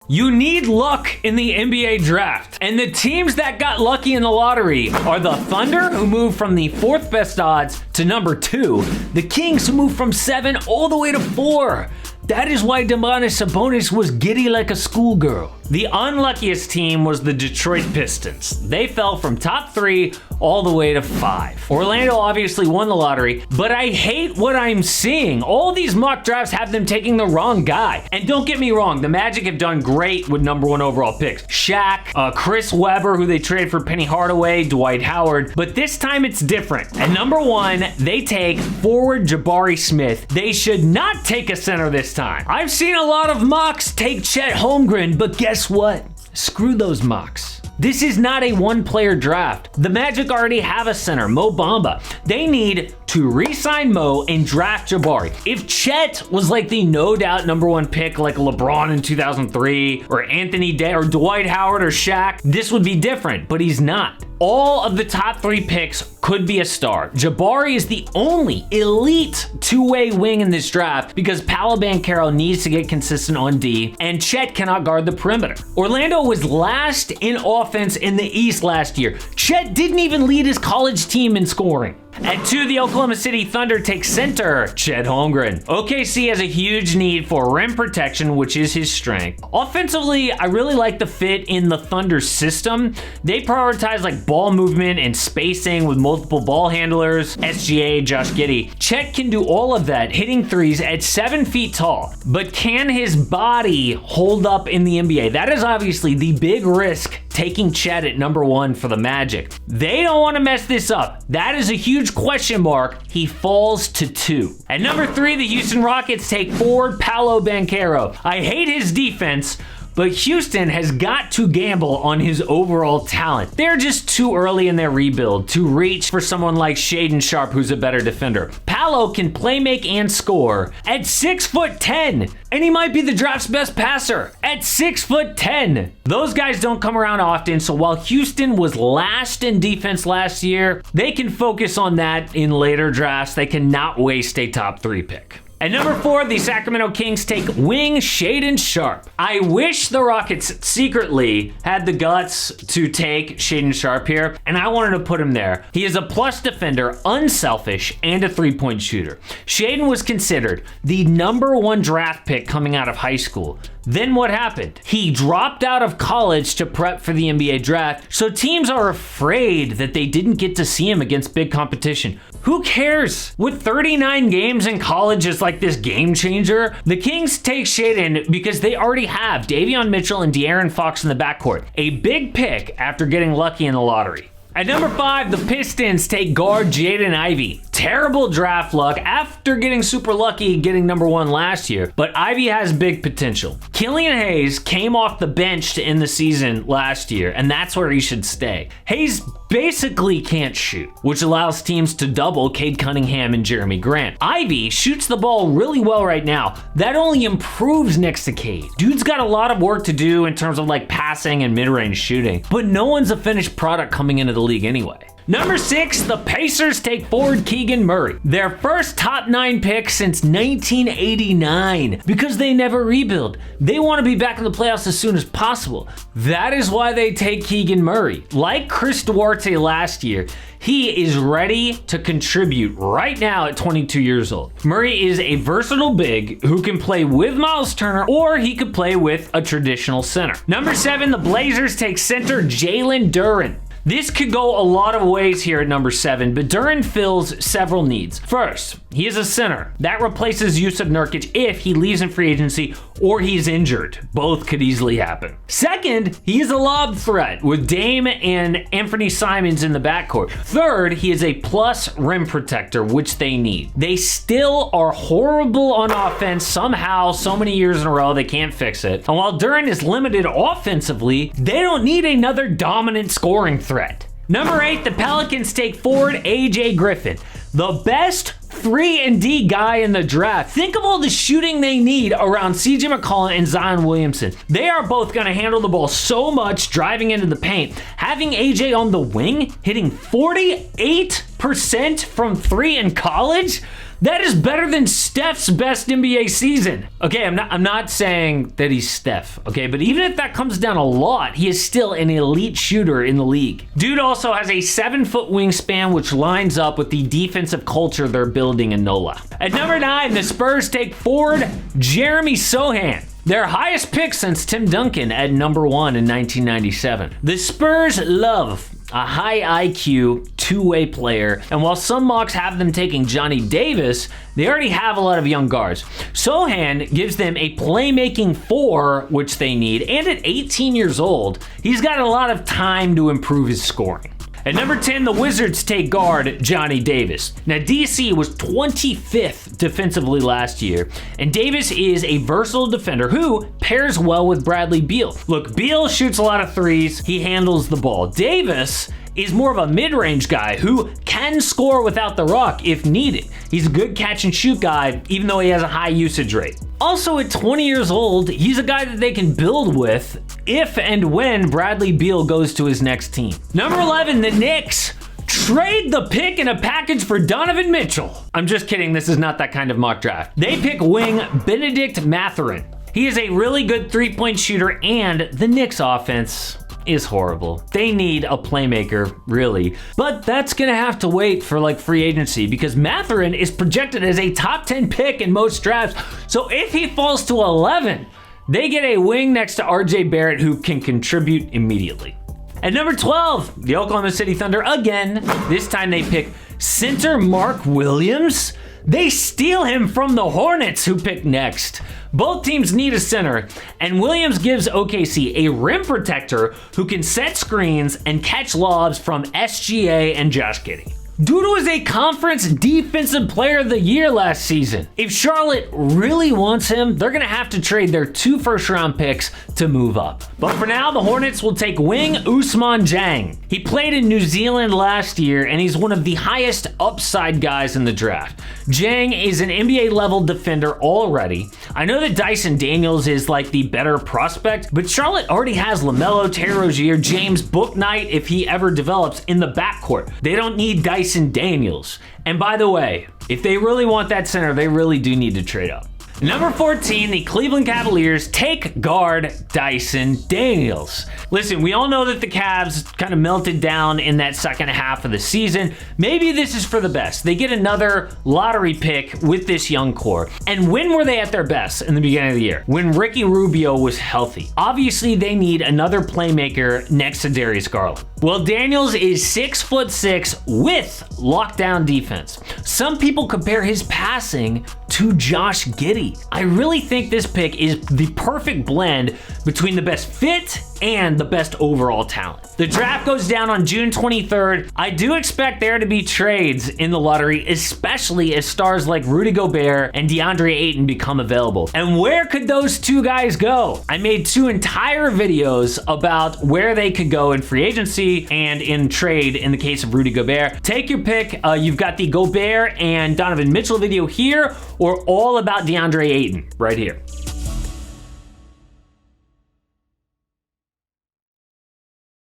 You need luck in the NBA draft. And the teams that got lucky in the lottery are the Thunder, who moved from the 4th best odds to number 2. The Kings, who moved from 7 all the way to 4. That is why Domantas Sabonis was giddy like a schoolgirl. The unluckiest team was the Detroit Pistons. They fell from top 3 all the way to 5. Orlando obviously won the lottery, but I hate what I'm seeing. All these mock drafts have them taking the wrong guy. And don't get me wrong, the Magic have done great with number 1 overall picks. Shaq, Chris Webber, who they traded for Penny Hardaway, Dwight Howard, but this time it's different. At number 1, they take forward Jabari Smith. They should not take a center this time. I've seen a lot of mocks take Chet Holmgren, but guess what? Screw those mocks. This is not a one-player draft. The Magic already have a center, Mo Bamba. They need to re-sign Mo and draft Jabari. If Chet was like the no-doubt number 1 pick like LeBron in 2003 or Anthony or Dwight Howard or Shaq, this would be different, but he's not. All of the top 3 picks could be a star. Jabari is the only elite two-way wing in this draft because Paolo Banchero needs to get consistent on D, and Chet cannot guard the perimeter. Orlando was last in offense in the East last year. Chet didn't even lead his college team in scoring. At 2, the Oklahoma City Thunder take center, Chet Holmgren. OKC has a huge need for rim protection, which is his strength. Offensively, I really like the fit in the Thunder system. They prioritize like ball movement and spacing with multiple ball handlers, SGA, Josh Giddey. Chet can do all of that, hitting threes at 7 feet tall. But can his body hold up in the NBA? That is obviously the big risk taking Chet at number 1 for the Magic. They don't want to mess this up. That is a huge question mark. He falls to 2. At number 3, the Houston Rockets take forward Paolo Banchero. I hate his defense, but Houston has got to gamble on his overall talent. They're just too early in their rebuild to reach for someone like Shaedon Sharpe, who's a better defender. Paolo can play make and score at 6'10", and he might be the draft's best passer at 6'10". Those guys don't come around often, so while Houston was last in defense last year, they can focus on that in later drafts. They cannot waste a top 3 pick. At number 4, the Sacramento Kings take wing Shaedon Sharpe. I wish the Rockets secretly had the guts to take Shaedon Sharpe here, and I wanted to put him there. He is a plus defender, unselfish, and a 3-point shooter. Shaedon was considered the number 1 draft pick coming out of high school. Then what happened? He dropped out of college to prep for the NBA draft, so teams are afraid that they didn't get to see him against big competition. Who cares? With 39 games in college is like this game changer. The Kings take Shaedon because they already have Davion Mitchell and De'Aaron Fox in the backcourt. A big pick after getting lucky in the lottery. At number 5, the Pistons take guard Jaden Ivey. Terrible draft luck after getting super lucky getting number 1 last year, but Ivey has big potential. Killian Hayes came off the bench to end the season last year, and that's where he should stay. Hayes basically can't shoot, which allows teams to double Cade Cunningham and Jeremy Grant. Ivey shoots the ball really well right now. That only improves next to Cade. Dude's got a lot of work to do in terms of like passing and mid-range shooting, but no one's a finished product coming into the league anyway. Number 6, the Pacers take forward Keegan Murray. Their first top 9 pick since 1989 because they never rebuild. They want to be back in the playoffs as soon as possible. That is why they take Keegan Murray. Like Chris Duarte last year, he is ready to contribute right now at 22 years old. Murray is a versatile big who can play with Miles Turner or he could play with a traditional center. Number 7, the Blazers take center Jalen Duren. This could go a lot of ways here at number 7, but Duren fills several needs. First, he is a center. That replaces Jusuf Nurkic if he leaves in free agency or he's injured. Both could easily happen. Second, he is a lob threat with Dame and Anthony Simons in the backcourt. Third, he is a plus rim protector, which they need. They still are horrible on offense somehow, so many years in a row, they can't fix it. And while Duren is limited offensively, they don't need another dominant scoring threat. Number 8, the Pelicans take forward AJ Griffin, the best 3-and-D guy in the draft. Think of all the shooting they need around CJ McCollum and Zion Williamson. They are both going to handle the ball so much driving into the paint. Having AJ on the wing, hitting 48% from 3 in college, That is better than Steph's best NBA season. Okay, I'm not saying that he's Steph, okay? But even if that comes down a lot, he is still an elite shooter in the league. Dude also has a 7-foot wingspan, which lines up with the defensive culture they're building in NOLA. At number 9, the Spurs take forward Jeremy Sohan, their highest pick since Tim Duncan at number 1 in 1997. The Spurs love a high IQ two-way player, and while some mocks have them taking Johnny Davis, they already have a lot of young guards. Sohan gives them a playmaking 4, which they need, and at 18 years old, he's got a lot of time to improve his scoring. At number 10, the Wizards take guard Johnny Davis. Now, DC was 25th defensively last year, and Davis is a versatile defender who pairs well with Bradley Beal. Look, Beal shoots a lot of threes, he handles the ball. Davis is more of a mid-range guy who can score without the rock if needed. He's a good catch and shoot guy, even though he has a high usage rate. Also, at 20 years old, he's a guy that they can build with if and when Bradley Beal goes to his next team. Number 11, the Knicks trade the pick in a package for Donovan Mitchell. I'm just kidding, this is not that kind of mock draft. They pick wing Benedict Mathurin. He is a really good three-point shooter, and the Knicks offense is horrible. They need a playmaker, really. But that's gonna have to wait for like free agency because Mathurin is projected as a top 10 pick in most drafts. So if he falls to 11, they get a wing next to RJ Barrett who can contribute immediately. At number 12, the Oklahoma City Thunder again. This time they pick center Mark Williams. They steal him from the Hornets, who pick next. Both teams need a center, and Williams gives OKC a rim protector who can set screens and catch lobs from SGA and Josh Giddey. Dude was a conference defensive player of the year last season. If Charlotte really wants him, they're gonna have to trade their 2 first-round picks to move up. But for now, the Hornets will take wing Ousmane Dieng. He played in New Zealand last year, and he's one of the highest upside guys in the draft. Dieng is an NBA-level defender already. I know that Dyson Daniels is like the better prospect, but Charlotte already has LaMelo, Terry Rozier, James Bouknight if he ever develops in the backcourt. They don't need Dyson Daniels. And by the way, if they really want that center, they really do need to trade up. Number 14, the Cleveland Cavaliers take guard Dyson Daniels. Listen, we all know that the Cavs kind of melted down in that second half of the season. Maybe this is for the best. They get another lottery pick with this young core. And when were they at their best in the beginning of the year? When Ricky Rubio was healthy. Obviously, they need another playmaker next to Darius Garland. Well, Daniels is 6'6" with lockdown defense. Some people compare his passing to Josh Giddey. I really think this pick is the perfect blend between the best fit and the best overall talent. The draft goes down on June 23rd. I do expect there to be trades in the lottery, especially as stars like Rudy Gobert and DeAndre Ayton become available. And where could those two guys go? I made 2 entire videos about where they could go in free agency and in trade in the case of Rudy Gobert. Take your pick. You've got the Gobert and Donovan Mitchell video here, or all about DeAndre Ayton right here.